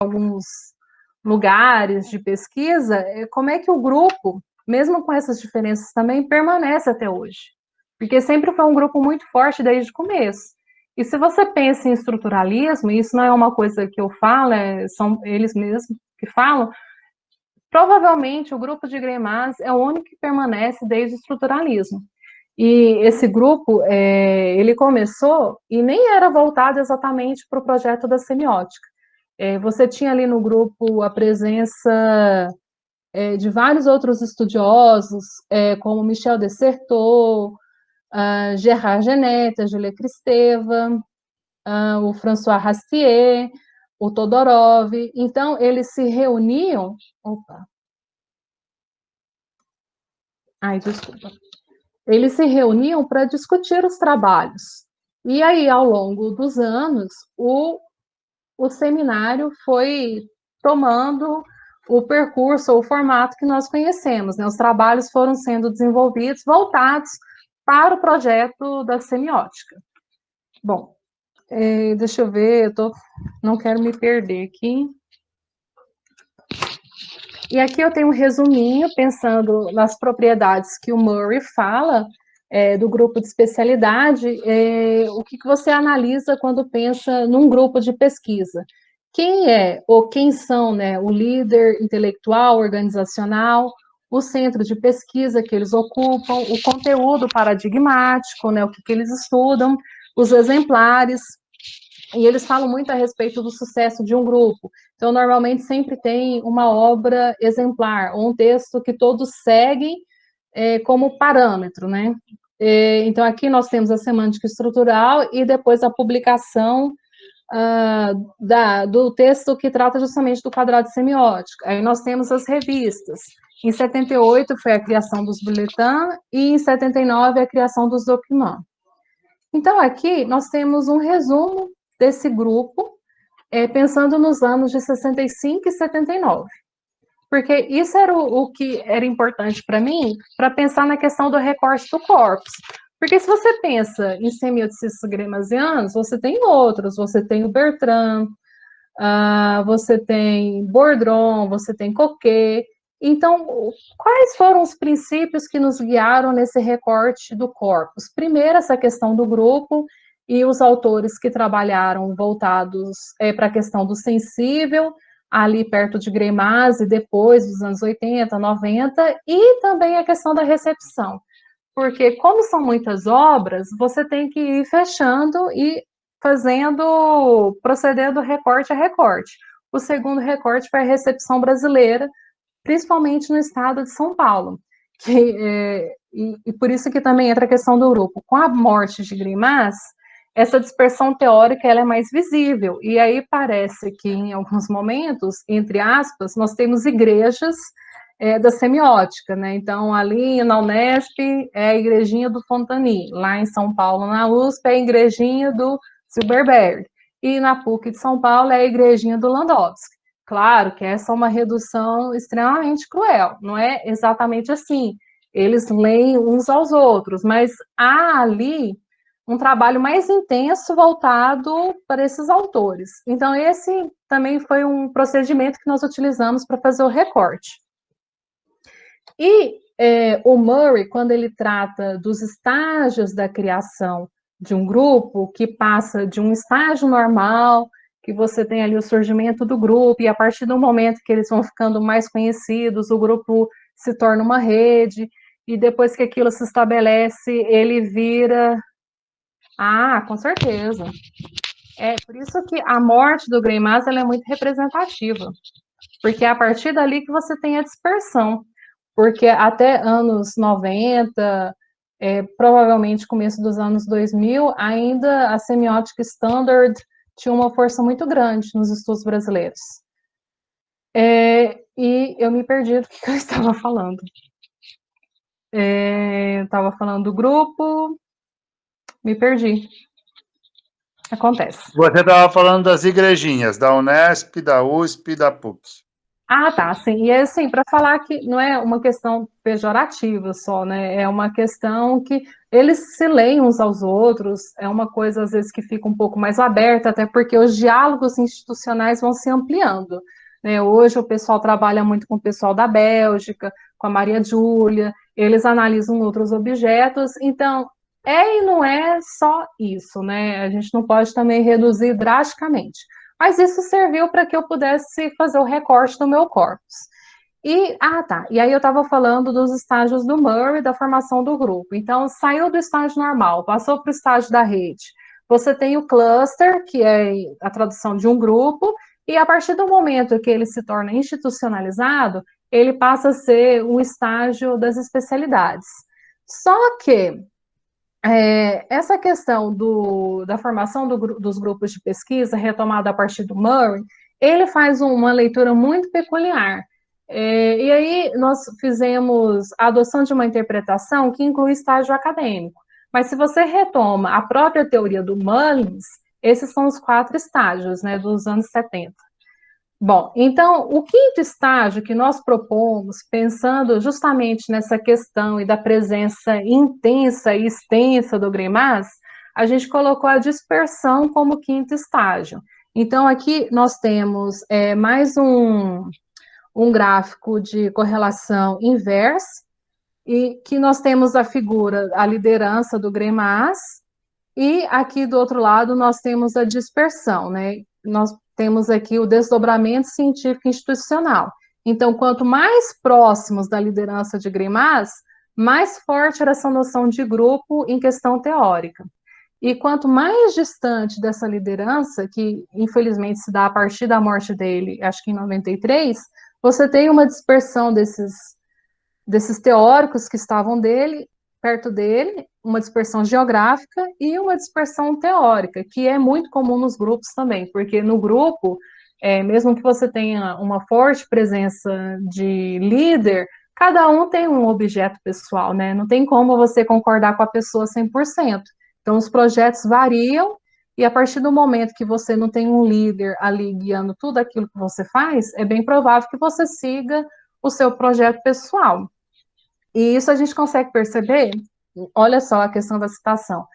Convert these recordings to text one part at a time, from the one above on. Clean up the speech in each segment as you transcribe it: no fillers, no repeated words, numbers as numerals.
alguns lugares de pesquisa, como é que o grupo, mesmo com essas diferenças também, permanece até hoje. Porque sempre foi um grupo muito forte desde o começo. E se você pensa em estruturalismo, e isso não é uma coisa que eu falo, são eles mesmos que falam, provavelmente o grupo de Greimas é o único que permanece desde o estruturalismo. E esse grupo, ele começou e nem era voltado exatamente para o projeto da semiótica. Você tinha ali no grupo a presença de vários outros estudiosos, como Michel Desserteau, Gerard Genette, Julia Kristeva, o François Rastier, o Todorov. Então, eles se reuniam... Opa! Ai, desculpa. Eles se reuniam para discutir os trabalhos. E aí, ao longo dos anos, o seminário foi tomando o percurso, o formato que nós conhecemos, né? Os trabalhos foram sendo desenvolvidos, voltados para o projeto da semiótica. Bom, deixa eu ver, não quero me perder aqui. E aqui eu tenho um resuminho, pensando nas propriedades que o Murray fala, do grupo de especialidade, o que você analisa quando pensa num grupo de pesquisa? Quem é, ou quem são, né, o líder intelectual, organizacional, o centro de pesquisa que eles ocupam, o conteúdo paradigmático, né, o que eles estudam, os exemplares, e eles falam muito a respeito do sucesso de um grupo. Então, normalmente, sempre tem uma obra exemplar, ou um texto que todos seguem como parâmetro, né? Então, aqui nós temos a semântica estrutural e depois a publicação do texto que trata justamente do quadrado semiótico. Aí nós temos as revistas. Em 78 foi a criação dos bulletins e em 79 a criação dos documents. Então, aqui nós temos um resumo desse grupo, pensando nos anos de 65 e 79. Porque isso era o que era importante para mim, para pensar na questão do recorte do corpus. Porque se você pensa em semioticistas greimazianos, você tem outros, você tem o Bertrand, você tem Bourdon, você tem Coquet. Então, quais foram os princípios que nos guiaram nesse recorte do corpus? Primeiro, essa questão do grupo e os autores que trabalharam voltados para a questão do sensível, ali perto de Greimas e depois dos anos 80, 90, e também a questão da recepção. Porque, como são muitas obras, você tem que ir fechando e procedendo recorte a recorte. O segundo recorte foi a recepção brasileira, principalmente no estado de São Paulo. E por isso que também entra a questão do grupo. Com a morte de Greimas, essa dispersão teórica ela é mais visível. E aí parece que, em alguns momentos, entre aspas, nós temos igrejas da semiótica, né? Então, ali na Unesp é a igrejinha do Fontani, lá em São Paulo, na USP, é a igrejinha do Silberberg, e na PUC de São Paulo é a igrejinha do Landowski. Claro que essa é uma redução extremamente cruel, não é exatamente assim. Eles leem uns aos outros, mas há ali um trabalho mais intenso voltado para esses autores. Então, esse também foi um procedimento que nós utilizamos para fazer o recorte. E o Murray, quando ele trata dos estágios da criação de um grupo, que passa de um estágio normal, que você tem ali o surgimento do grupo, e a partir do momento que eles vão ficando mais conhecidos, o grupo se torna uma rede, e depois que aquilo se estabelece, ele vira... Ah, com certeza. Por isso que a morte do Greimas ela é muito representativa, porque é a partir dali que você tem a dispersão, porque até anos 90, provavelmente começo dos anos 2000, ainda a semiótica standard tinha uma força muito grande nos estudos brasileiros. E eu me perdi do que eu estava falando. Eu estava falando do grupo, me perdi. Acontece. Você estava falando das igrejinhas, da Unesp, da USP e da PUC. Ah, tá, sim. E é assim, para falar que não é uma questão pejorativa só, né? É uma questão que eles se leem uns aos outros, é uma coisa às vezes que fica um pouco mais aberta, até porque os diálogos institucionais vão se ampliando, né? Hoje o pessoal trabalha muito com o pessoal da Bélgica, com a Maria Júlia, eles analisam outros objetos, então é e não é só isso, né? A gente não pode também reduzir drasticamente. Mas isso serviu para que eu pudesse fazer o recorte do meu corpus. Tá. E aí eu estava falando dos estágios do Murray, da formação do grupo. Então, saiu do estágio normal, passou para o estágio da rede. Você tem o cluster, que é a tradução de um grupo, e a partir do momento que ele se torna institucionalizado, ele passa a ser o estágio das especialidades. Só que essa questão da formação dos grupos de pesquisa, retomada a partir do Murray, ele faz uma leitura muito peculiar. E aí nós fizemos a adoção de uma interpretação que inclui estágio acadêmico. Mas se você retoma a própria teoria do Mullins, esses são os 4 estágios, né, dos anos 70. Bom, então, o quinto estágio que nós propomos, pensando justamente nessa questão e da presença intensa e extensa do GRIMAS, a gente colocou a dispersão como quinto estágio. Então, aqui nós temos mais um gráfico de correlação inversa, e que nós temos a figura, a liderança do GRIMAS, e aqui do outro lado nós temos a dispersão, né? Nós temos aqui o desdobramento científico institucional. Então, quanto mais próximos da liderança de Grimaz, mais forte era essa noção de grupo em questão teórica. E quanto mais distante dessa liderança, que infelizmente se dá a partir da morte dele, acho que em 93, você tem uma dispersão desses teóricos que estavam perto dele, uma dispersão geográfica e uma dispersão teórica, que é muito comum nos grupos também, porque no grupo, mesmo que você tenha uma forte presença de líder, cada um tem um objeto pessoal, né? Não tem como você concordar com a pessoa 100%. Então, os projetos variam, e a partir do momento que você não tem um líder ali guiando tudo aquilo que você faz, é bem provável que você siga o seu projeto pessoal. E isso a gente consegue perceber, olha só a questão da citação,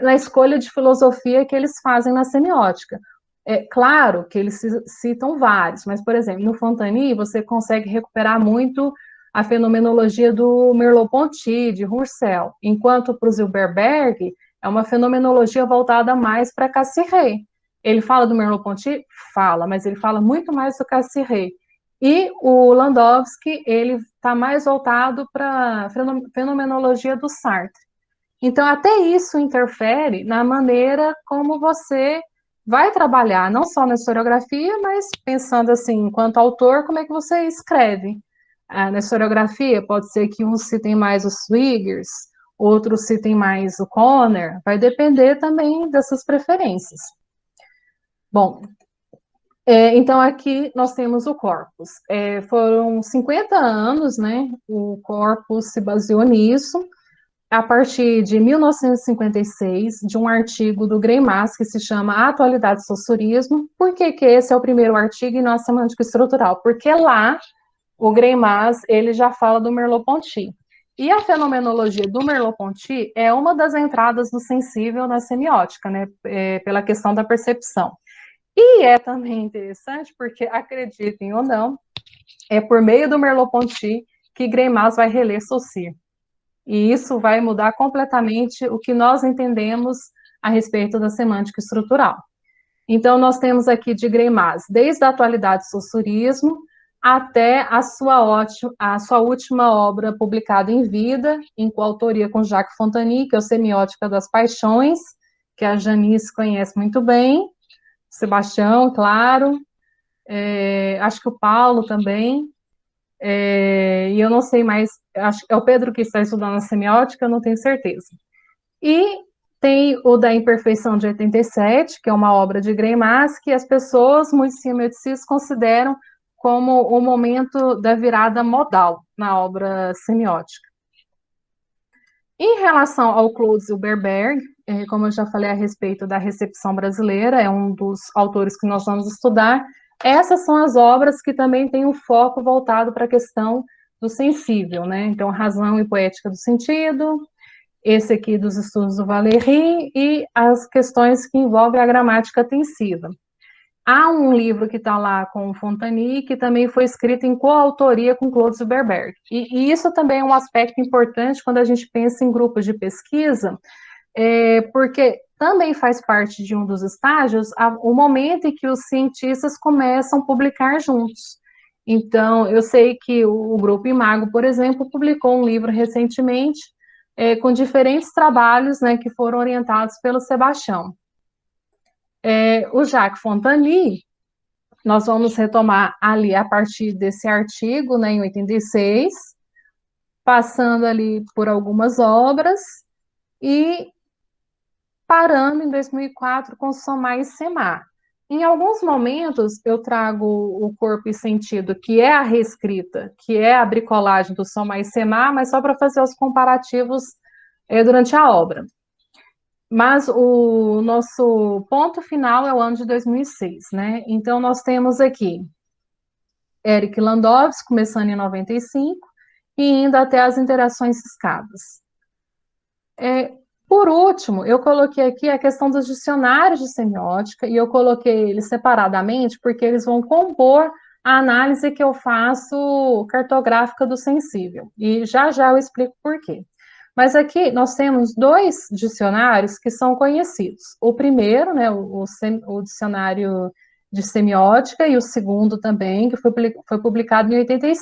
na escolha de filosofia que eles fazem na semiótica. É claro que eles citam vários, mas, por exemplo, no Fontany você consegue recuperar muito a fenomenologia do Merleau-Ponty, de Roussel, enquanto para o Zilberberg é uma fenomenologia voltada mais para Cassirer. Ele fala do Merleau-Ponty? Fala, mas ele fala muito mais do Cassirer. E o Landowski, ele está mais voltado para a fenomenologia do Sartre. Então, até isso interfere na maneira como você vai trabalhar, não só na historiografia, mas pensando assim, enquanto autor, como é que você escreve. Na historiografia, pode ser que uns citem mais os Swiggers, outros citem mais o Conner, vai depender também dessas preferências. Bom, então, aqui nós temos o corpus. Foram 50 anos, né? O corpus se baseou nisso, a partir de 1956, de um artigo do Greimas, que se chama Atualidade do Socialismo. Por que esse é o primeiro artigo e não a semântica estrutural? Porque lá, o Greimas, ele já fala do Merleau-Ponty. E a fenomenologia do Merleau-Ponty é uma das entradas do sensível na semiótica, né? Pela questão da percepção. E é também interessante porque, acreditem ou não, é por meio do Merleau-Ponty que Greimas vai reler Saussure. E isso vai mudar completamente o que nós entendemos a respeito da semântica estrutural. Então, nós temos aqui de Greimas, desde a atualidade do Saussurismo até a sua última obra publicada em vida, em coautoria com Jacques Fontany, que é o Semiótica das Paixões, que a Janice conhece muito bem, Sebastião, claro, acho que o Paulo também, e eu não sei mais, acho que é o Pedro que está estudando a semiótica, eu não tenho certeza. E tem o da Imperfeição de 87, que é uma obra de Greimas, que as pessoas, muitos semioticistas, consideram como o momento da virada modal na obra semiótica. Em relação ao Claude Zilberberg, como eu já falei a respeito da recepção brasileira, é um dos autores que nós vamos estudar, Essas são as obras que também têm um foco voltado para a questão do sensível, né? Então, Razão e Poética do Sentido, esse aqui dos estudos do Valéry e as questões que envolvem a gramática tensiva. Há um livro que está lá com o Fontani, que também foi escrito em coautoria com Claude Zuberberg. E isso também é um aspecto importante quando a gente pensa em grupos de pesquisa, porque também faz parte de um dos estágios o momento em que os cientistas começam a publicar juntos. Então, eu sei que o Grupo Imago, por exemplo, publicou um livro recentemente com diferentes trabalhos, né, que foram orientados pelo Sebastião. O Jacques Fontani, nós vamos retomar ali a partir desse artigo, né, em 86, passando ali por algumas obras e parando em 2004 com Somar e Semar. Em alguns momentos eu trago o Corpo e Sentido, que é a reescrita, que é a bricolagem do Somar e Semar, mas só para fazer os comparativos durante a obra. Mas o nosso ponto final é o ano de 2006, né? Então, nós temos aqui Eric Landowski, começando em 95, e indo até as interações ciscadas. Por último, eu coloquei aqui a questão dos dicionários de semiótica, e eu coloquei eles separadamente, porque eles vão compor a análise que eu faço cartográfica do sensível. E já já eu explico por quê. Mas aqui nós temos dois dicionários que são conhecidos. O primeiro, né, o dicionário de semiótica, e o segundo também, que foi publicado em 86.